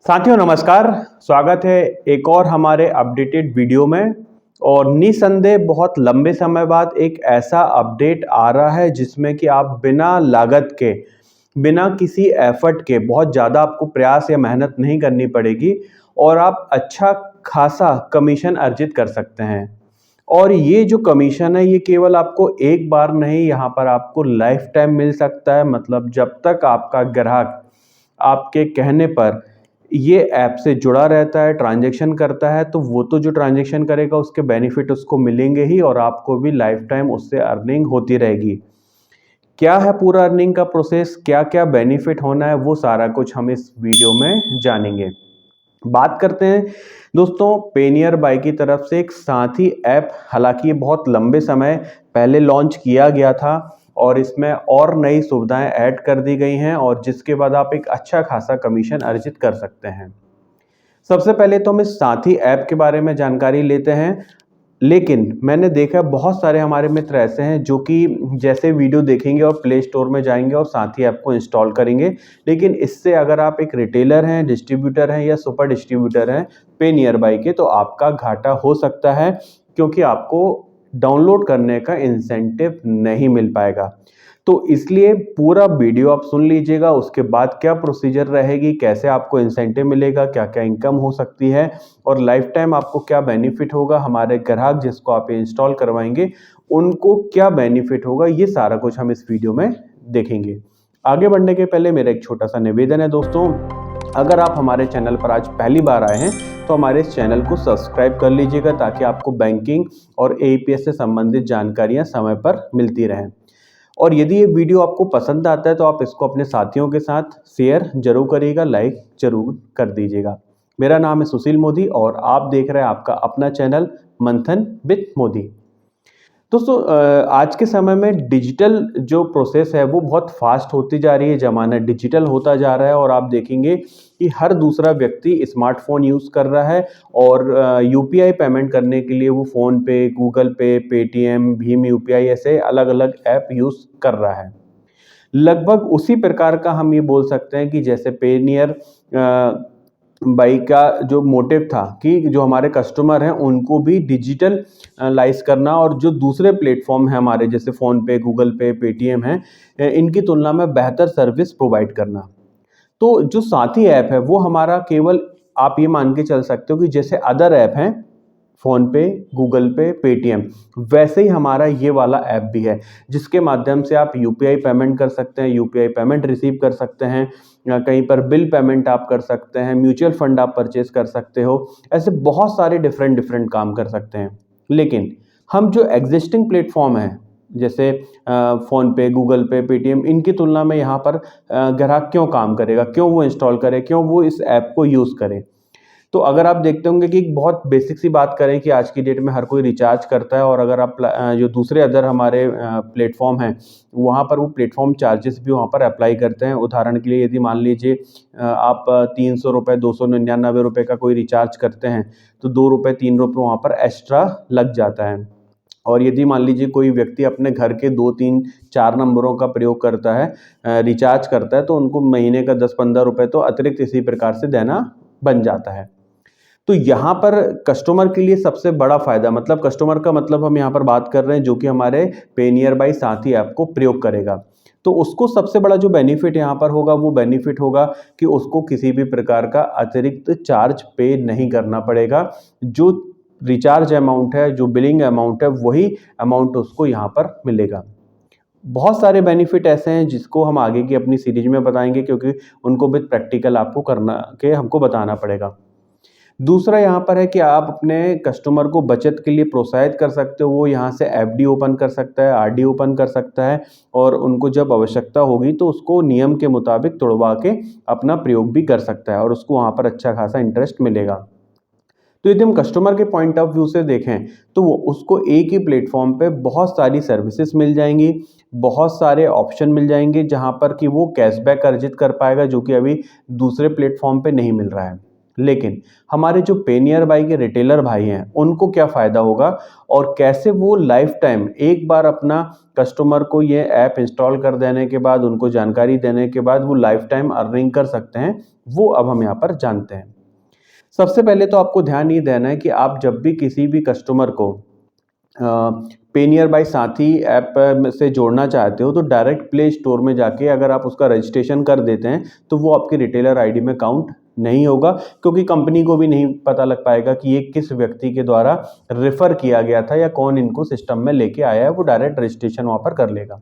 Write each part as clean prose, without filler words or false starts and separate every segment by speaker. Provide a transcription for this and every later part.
Speaker 1: साथियों नमस्कार। स्वागत है एक और हमारे अपडेटेड वीडियो में। और निसंदेह बहुत लंबे समय बाद एक ऐसा अपडेट आ रहा है जिसमें कि आप बिना लागत के, बिना किसी एफर्ट के, बहुत ज़्यादा आपको प्रयास या मेहनत नहीं करनी पड़ेगी और आप अच्छा खासा कमीशन अर्जित कर सकते हैं। और ये जो कमीशन है ये केवल आपको एक बार नहीं, यहाँ पर आपको लाइफ टाइम मिल सकता है। मतलब जब तक आपका ग्राहक आपके कहने पर ये ऐप से जुड़ा रहता है, ट्रांजैक्शन करता है, तो वो तो जो ट्रांजैक्शन करेगा उसके बेनिफिट उसको मिलेंगे ही और आपको भी लाइफ टाइम उससे अर्निंग होती रहेगी। क्या है पूरा अर्निंग का प्रोसेस, क्या क्या बेनिफिट होना है, वो सारा कुछ हम इस वीडियो में जानेंगे। बात करते हैं दोस्तों पेनियर बाई की तरफ से एक साथी ऐप। हालांकि ये बहुत लंबे समय पहले लॉन्च किया गया था और इसमें और नई सुविधाएं ऐड कर दी गई हैं और जिसके बाद आप एक अच्छा खासा कमीशन अर्जित कर सकते हैं। सबसे पहले तो हम इस साथी ऐप के बारे में जानकारी लेते हैं। लेकिन मैंने देखा बहुत सारे हमारे मित्र ऐसे हैं जो कि जैसे वीडियो देखेंगे और प्ले स्टोर में जाएंगे और साथी ऐप को इंस्टॉल करेंगे, लेकिन इससे अगर आप एक रिटेलर हैं, डिस्ट्रीब्यूटर हैं या सुपर डिस्ट्रीब्यूटर हैं पे नियर बाई के, तो आपका घाटा हो सकता है क्योंकि आपको डाउनलोड करने का इंसेंटिव नहीं मिल पाएगा। तो इसलिए पूरा वीडियो आप सुन लीजिएगा, उसके बाद क्या प्रोसीजर रहेगी, कैसे आपको इंसेंटिव मिलेगा, क्या क्या इनकम हो सकती है और लाइफ टाइम आपको क्या बेनिफिट होगा, हमारे ग्राहक जिसको आप इंस्टॉल करवाएंगे उनको क्या बेनिफिट होगा, ये सारा कुछ हम इस वीडियो में देखेंगे। आगे बढ़ने के पहले मेरा एक छोटा सा निवेदन है दोस्तों, अगर आप हमारे चैनल पर आज पहली बार आए हैं तो हमारे इस चैनल को सब्सक्राइब कर लीजिएगा ताकि आपको बैंकिंग और एईपीएस से संबंधित जानकारियां समय पर मिलती रहें। और यदि ये वीडियो आपको पसंद आता है तो आप इसको अपने साथियों के साथ शेयर जरूर करिएगा, लाइक जरूर कर दीजिएगा। मेरा नाम है सुशील मोदी और आप देख रहे हैं आपका अपना चैनल मंथन विद मोदी। दोस्तों आज के समय में डिजिटल जो प्रोसेस है वो बहुत फास्ट होती जा रही है, ज़माना डिजिटल होता जा रहा है और आप देखेंगे कि हर दूसरा व्यक्ति स्मार्टफोन यूज़ कर रहा है और यूपीआई पेमेंट करने के लिए वो फ़ोन पे, गूगल पे, पेटीएम, भीम यूपीआई ऐसे अलग अलग ऐप यूज़ कर रहा है। लगभग उसी प्रकार का हम ये बोल सकते हैं कि जैसे पेनियर बाई का जो मोटिव था कि जो हमारे कस्टमर हैं उनको भी डिजिटल लाइज करना और जो दूसरे प्लेटफॉर्म हैं हमारे जैसे फ़ोनपे, गूगल पे, पेटीएम हैं, इनकी तुलना में बेहतर सर्विस प्रोवाइड करना। तो जो साथी ऐप है वो हमारा केवल, आप ये मान के चल सकते हो कि जैसे अदर ऐप हैं फ़ोनपे, गूगल पे, पेटीएम, वैसे ही हमारा ये वाला ऐप भी है जिसके माध्यम से आप यूपीआई पेमेंट कर सकते हैं, यूपीआई पेमेंट रिसीव कर सकते हैं, या कहीं पर बिल पेमेंट आप कर सकते हैं, म्यूचुअल फंड आप परचेज कर सकते हो, ऐसे बहुत सारे डिफरेंट डिफरेंट काम कर सकते हैं। लेकिन हम जो एग्जिस्टिंग प्लेटफॉर्म है जैसे फ़ोनपे, गूगल पे, पेटीएम, इनकी तुलना में यहाँ पर ग्राहक क्यों काम करेगा, क्यों वो इंस्टॉल करे, क्यों वो इस ऐप को यूज़ करे। तो अगर आप देखते होंगे कि बहुत बेसिक सी बात करें कि आज की डेट में हर कोई रिचार्ज करता है और अगर आप जो दूसरे अदर हमारे प्लेटफॉर्म हैं वहाँ पर वो प्लेटफॉर्म चार्जेस भी वहाँ पर अप्लाई करते हैं। उदाहरण के लिए यदि मान लीजिए आप 300 रुपये, 299 रुपये का कोई रिचार्ज करते हैं तो 2 रुपये 3 रुपये वहाँ पर एक्स्ट्रा लग जाता है। और यदि मान लीजिए कोई व्यक्ति अपने घर के 2, 3, 4 नंबरों का प्रयोग करता है, रिचार्ज करता है, तो उनको महीने का 10-15 रुपये तो अतिरिक्त इसी प्रकार से देना बन जाता है। तो यहाँ पर कस्टमर के लिए सबसे बड़ा फ़ायदा, मतलब कस्टमर का मतलब हम यहाँ पर बात कर रहे हैं जो कि हमारे पे नियर बाई साथी ऐप को प्रयोग करेगा, तो उसको सबसे बड़ा जो बेनिफिट यहाँ पर होगा वो बेनिफिट होगा कि उसको किसी भी प्रकार का अतिरिक्त चार्ज पे नहीं करना पड़ेगा। जो रिचार्ज अमाउंट है, जो बिलिंग अमाउंट है, वही अमाउंट उसको यहाँ पर मिलेगा। बहुत सारे बेनिफिट ऐसे हैं जिसको हम आगे की अपनी सीरीज में बताएंगे क्योंकि उनको विद प्रैक्टिकल आपको करना के हमको बताना पड़ेगा। दूसरा यहाँ पर है कि आप अपने कस्टमर को बचत के लिए प्रोत्साहित कर सकते हो। वो यहाँ से एफडी ओपन कर सकता है, आरडी ओपन कर सकता है और उनको जब आवश्यकता होगी तो उसको नियम के मुताबिक तोड़वा के अपना प्रयोग भी कर सकता है और उसको वहाँ पर अच्छा खासा इंटरेस्ट मिलेगा। तो यदि हम कस्टमर के पॉइंट ऑफ व्यू से देखें तो वो उसको एक ही प्लेटफॉर्म पे बहुत सारी सर्विसेज मिल जाएंगी, बहुत सारे ऑप्शन मिल जाएंगे जहाँ पर कि वो कैशबैक अर्जित कर पाएगा जो कि अभी दूसरे प्लेटफॉर्म पे नहीं मिल रहा है। लेकिन हमारे जो पे नियर बाय के रिटेलर भाई हैं उनको क्या फ़ायदा होगा और कैसे वो लाइफ टाइम एक बार अपना कस्टमर को ये ऐप इंस्टॉल कर देने के बाद, उनको जानकारी देने के बाद वो लाइफ टाइम अर्निंग कर सकते हैं, वो अब हम यहाँ पर जानते हैं। सबसे पहले तो आपको ध्यान ये देना है कि आप जब भी किसी भी कस्टमर को पे नियर बाय साथी ऐप में से जोड़ना चाहते हो तो डायरेक्ट प्ले स्टोर में जाके अगर आप उसका रजिस्ट्रेशन कर देते हैं तो वो आपकी रिटेलर आईडी में काउंट नहीं होगा, क्योंकि कंपनी को भी नहीं पता लग पाएगा कि ये किस व्यक्ति के द्वारा रेफर किया गया था या कौन इनको सिस्टम में लेके आया है। वो डायरेक्ट रजिस्ट्रेशन वहाँ पर कर लेगा।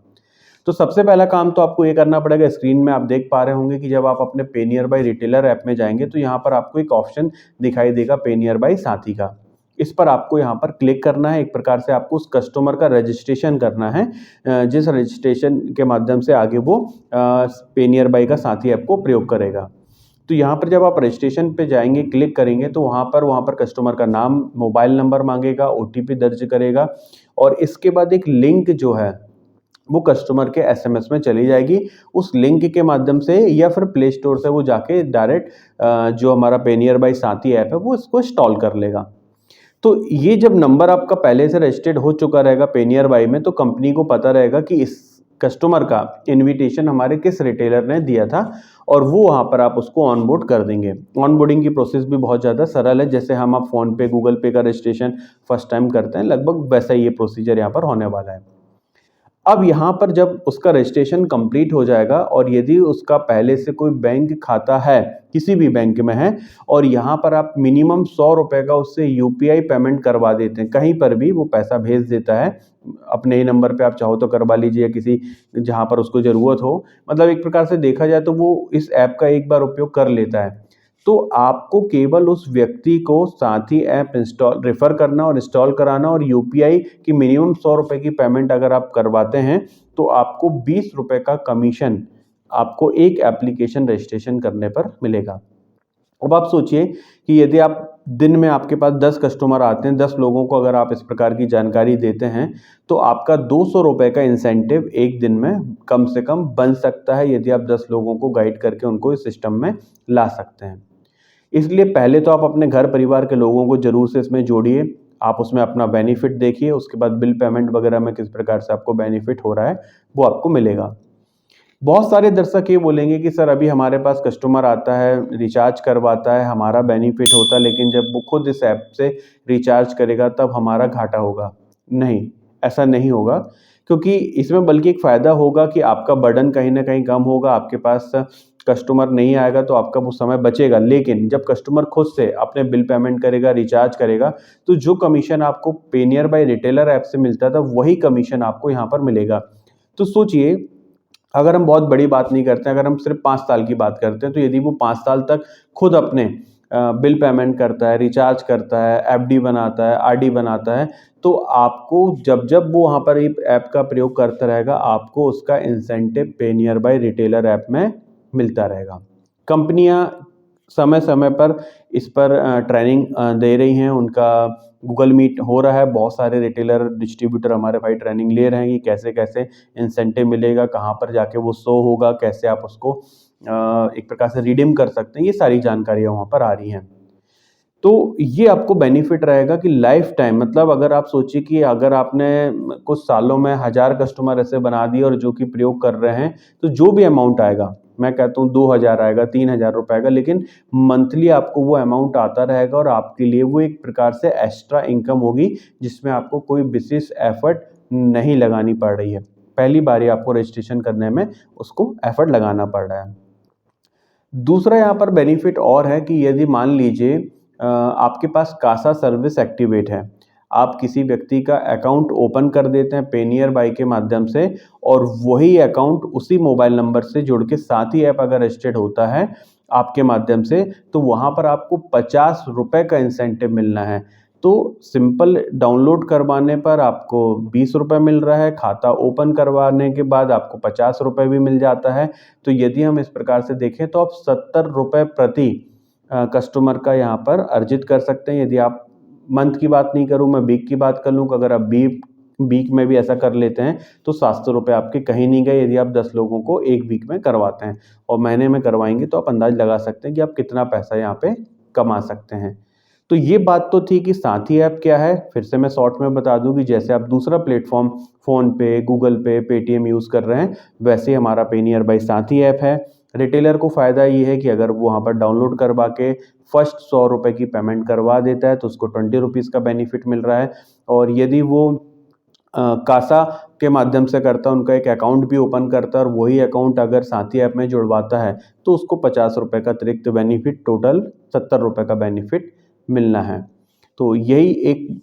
Speaker 1: तो सबसे पहला काम तो आपको ये करना पड़ेगा, स्क्रीन में आप देख पा रहे होंगे कि जब आप अपने पे नियर बाय रिटेलर ऐप में जाएंगे तो यहाँ पर आपको एक ऑप्शन दिखाई देगा पे नियर बाय साथी का। इस पर आपको यहाँ पर क्लिक करना है। एक प्रकार से आपको उस कस्टमर का रजिस्ट्रेशन करना है, जिस रजिस्ट्रेशन के माध्यम से आगे वो पे नियर बाय का साथी ऐप को प्रयोग करेगा। तो यहाँ पर जब आप रजिस्ट्रेशन पे जाएंगे, क्लिक करेंगे तो वहाँ पर कस्टमर का नाम, मोबाइल नंबर मांगेगा, ओटीपी दर्ज करेगा और इसके बाद एक लिंक जो है वो कस्टमर के एसएमएस में चली जाएगी। उस लिंक के माध्यम से या फिर प्ले स्टोर से वो जाके डायरेक्ट जो हमारा पे नियर बाय साथी ऐप है वो इसको इंस्टॉल कर लेगा। तो ये जब नंबर आपका पहले से रजिस्टर्ड हो चुका रहेगा पे नियर बाय में, तो कंपनी को पता रहेगा कि इस कस्टमर का इनविटेशन हमारे किस रिटेलर ने दिया था और वो वहाँ पर आप उसको ऑनबोर्ड कर देंगे। ऑनबोर्डिंग की प्रोसेस भी बहुत ज़्यादा सरल है, जैसे हम आप फ़ोन पे, गूगल पे का रजिस्ट्रेशन फर्स्ट टाइम करते हैं, लगभग वैसा ही ये प्रोसीजर यहाँ पर होने वाला है। अब यहाँ पर जब उसका रजिस्ट्रेशन कंप्लीट हो जाएगा और यदि उसका पहले से कोई बैंक खाता है, किसी भी बैंक में है और यहाँ पर आप मिनिमम 100 रुपये का उससे यूपीआई पेमेंट करवा देते हैं, कहीं पर भी वो पैसा भेज देता है, अपने ही नंबर पे आप चाहो तो करवा लीजिए या किसी जहाँ पर उसको ज़रूरत हो। मतलब एक प्रकार से देखा जाए तो वो इस ऐप का एक बार उपयोग कर लेता है। तो आपको केवल उस व्यक्ति को साथी ऐप इंस्टॉल रेफ़र करना और इंस्टॉल कराना और यूपीआई की मिनिमम 100 रुपये की पेमेंट अगर आप करवाते हैं तो आपको 20 रुपये का कमीशन आपको एक एप्लीकेशन रजिस्ट्रेशन करने पर मिलेगा। अब आप सोचिए कि यदि आप दिन में आपके पास 10 कस्टमर आते हैं, 10 लोगों को अगर आप इस प्रकार की जानकारी देते हैं तो आपका 200 रुपये का इंसेंटिव एक दिन में कम से कम बन सकता है, यदि आप 10 लोगों को गाइड करके उनको इस सिस्टम में ला सकते हैं। इसलिए पहले तो आप अपने घर परिवार के लोगों को ज़रूर से इसमें जोड़िए, आप उसमें अपना बेनिफिट देखिए, उसके बाद बिल पेमेंट वगैरह में किस प्रकार से आपको बेनिफिट हो रहा है, वो आपको मिलेगा। बहुत सारे दर्शक ये बोलेंगे कि सर अभी हमारे पास कस्टमर आता है, रिचार्ज करवाता है, हमारा बेनिफिट होता है, लेकिन जब वो खुद इस ऐप से रिचार्ज करेगा तब हमारा घाटा होगा। नहीं, ऐसा नहीं होगा, क्योंकि इसमें बल्कि एक फ़ायदा होगा कि आपका बर्डन कहीं न कहीं कम होगा, आपके पास कस्टमर नहीं आएगा तो आपका वो समय बचेगा। लेकिन जब कस्टमर खुद से अपने बिल पेमेंट करेगा, रिचार्ज करेगा, तो जो कमीशन आपको पे नियर बाय रिटेलर ऐप से मिलता था, वही कमीशन आपको यहाँ पर मिलेगा। तो सोचिए, अगर हम बहुत बड़ी बात नहीं करते हैं, अगर हम सिर्फ 5 साल की बात करते हैं, तो यदि वो 5 साल तक खुद अपने बिल पेमेंट करता है, रिचार्ज करता है, एफडी बनाता है, आरडी बनाता है, तो आपको जब-जब वो वहाँ पर ऐप का प्रयोग करता रहेगा, आपको उसका इंसेंटिव पे नियर बाय रिटेलर ऐप में मिलता रहेगा। कंपनियाँ समय-समय पर इस पर ट्रेनिंग दे रही हैं, उनका गूगल मीट हो रहा है, बहुत सारे रिटेलर, डिस्ट्रीब्यूटर हमारे भाई ट्रेनिंग ले रहे हैं कि कैसे-कैसे इंसेंटिव मिलेगा, कहाँ पर जाके वो शो होगा, कैसे आप उसको एक प्रकार से रिडीम कर सकते हैं, ये सारी जानकारियाँ वहाँ पर आ रही हैं। तो ये आपको बेनिफिट रहेगा कि लाइफ टाइम, मतलब अगर आप सोचिए कि अगर आपने कुछ सालों में 1000 कस्टमर ऐसे बना दिए और जो कि प्रयोग कर रहे हैं, तो जो भी अमाउंट आएगा, मैं कहता हूँ 2000 आएगा, 3000 रुपए आएगा, लेकिन मंथली आपको वो अमाउंट आता रहेगा और आपके लिए वो एक प्रकार से एक्स्ट्रा इनकम होगी, जिसमें आपको कोई विशेष एफर्ट नहीं लगानी पड़ रही है। पहली बारी आपको रजिस्ट्रेशन करने में उसको एफर्ट लगाना पड़ रहा है। दूसरा यहाँ पर बेनिफिट और है कि यदि मान लीजिए आपके पास कासा सर्विस एक्टिवेट है, आप किसी व्यक्ति का अकाउंट ओपन कर देते हैं पे नियर बाय के माध्यम से और वही अकाउंट उसी मोबाइल नंबर से जुड़ के साथ ही ऐप अगर रजिस्टर्ड होता है आपके माध्यम से, तो वहाँ पर आपको 50 रुपये का इंसेंटिव मिलना है। तो सिंपल डाउनलोड करवाने पर आपको 20 रुपये मिल रहा है, खाता ओपन करवाने के बाद आपको 50 रुपये भी मिल जाता है। तो यदि हम इस प्रकार से देखें तो आप 70 रुपये प्रति कस्टमर का यहाँ पर अर्जित कर सकते हैं। यदि आप मंथ की बात नहीं करूँ, मैं वीक की बात कर लूँ, अगर आप वीक में भी ऐसा कर लेते हैं तो 700 रुपये आपके कहीं नहीं गए, यदि आप 10 लोगों को 1 वीक में करवाते हैं और महीने में करवाएंगे तो आप अंदाज़ लगा सकते हैं कि आप कितना पैसा यहाँ पे कमा सकते हैं। तो ये बात तो थी कि साथी ऐप क्या है। फिर से मैं शॉर्ट में बता दूं कि जैसे आप दूसरा प्लेटफॉर्म फ़ोनपे, गूगल पे, पेटीएम यूज़ कर रहे हैं, वैसे ही हमारा पेनियर बाई साथी ऐप है। रिटेलर को फ़ायदा ये है कि अगर वो वहाँ पर डाउनलोड करवा के फर्स्ट 100 रुपये की पेमेंट करवा देता है तो उसको 20 रुपीज़ का बेनिफिट मिल रहा है। और यदि वो कासा के माध्यम से करता है, उनका एक अकाउंट भी ओपन करता है और वही अकाउंट अगर साथी ऐप में जुड़वाता है तो उसको 50 रुपये का अतिरिक्त बेनिफिट, टोटल 70 रुपये का बेनिफिट मिलना है। तो यही एक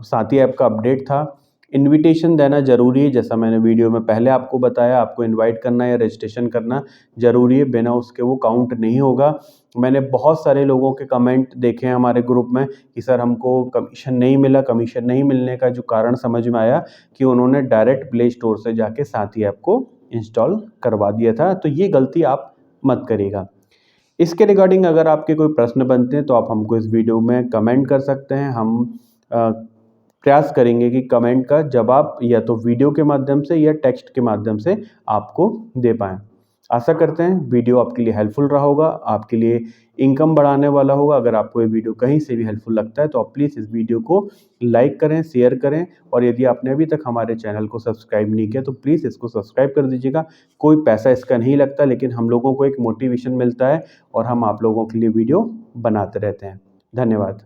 Speaker 1: साथी ऐप का अपडेट था। इनविटेशन देना ज़रूरी है, जैसा मैंने वीडियो में पहले आपको बताया, आपको इनवाइट करना या रजिस्ट्रेशन करना ज़रूरी है, बिना उसके वो काउंट नहीं होगा। मैंने बहुत सारे लोगों के कमेंट देखे हैं हमारे ग्रुप में कि सर हमको कमीशन नहीं मिला। कमीशन नहीं मिलने का जो कारण समझ में आया कि उन्होंने डायरेक्ट प्ले स्टोर से जाके साथी ऐप को इंस्टॉल करवा दिया था। तो ये गलती आप मत करिएगा। इसके रिगार्डिंग अगर आपके कोई प्रश्न बनते हैं तो आप हमको इस वीडियो में कमेंट कर सकते हैं। हम प्रयास करेंगे कि कमेंट का जवाब या तो वीडियो के माध्यम से या टेक्स्ट के माध्यम से आपको दे पाएँ। आशा करते हैं वीडियो आपके लिए हेल्पफुल रहा होगा, आपके लिए इनकम बढ़ाने वाला होगा। अगर आपको ये वीडियो कहीं से भी हेल्पफुल लगता है तो आप प्लीज़ इस वीडियो को लाइक करें, शेयर करें और यदि आपने अभी तक हमारे चैनल को सब्सक्राइब नहीं किया तो प्लीज़ इसको सब्सक्राइब कर दीजिएगा। कोई पैसा इसका नहीं लगता, लेकिन हम लोगों को एक मोटिवेशन मिलता है और हम आप लोगों के लिए वीडियो बनाते रहते हैं। धन्यवाद।